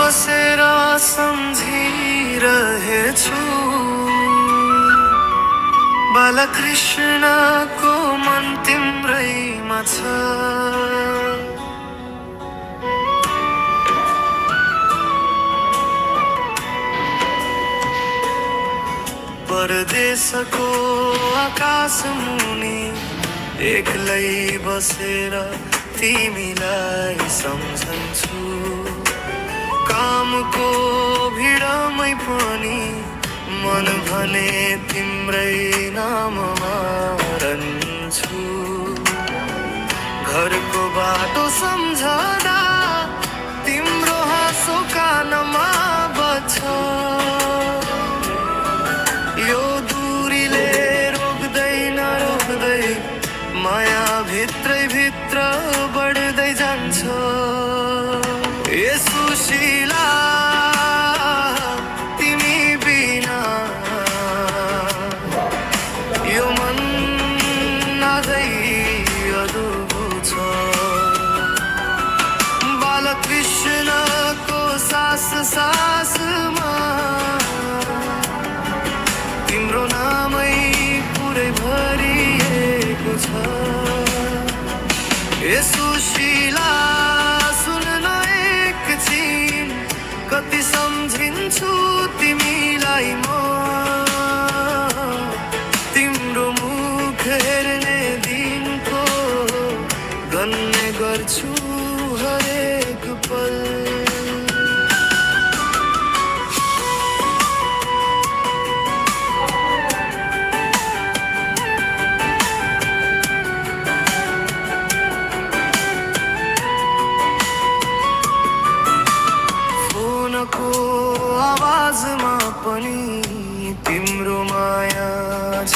बसेर सम्झिरहेछु बालकृष्णको मन तिम्रैमा छ। परदेशको आकाश मुनि एक्लै बसेर तिमीलाई सम्झन्छु। कामको भिडमै पनि मन भने तिम्रै नाममा रहन्छु। घरको बाटो सम्झदा तिम्रो हाँसो कानमा बज्छ। यो दूरीले रोक्दैन रोक्दै माया भित्रै भित्र बढ्दै जान्छ। ए सुशीला तिमी बिना यो मन नादै अधुरो छ। बालकृष्णको सास सासमा तिम्रो नामै पुरै भरिएको छ। ए सुशीला सुन्न एकछिन कति सम्झिन्छु तिमीलाई म। तिम्रो मुख हेर्ने दिनको गन्ने गर्छु हरेक पल। को आवाजमा पनि तिम्रो माया छ।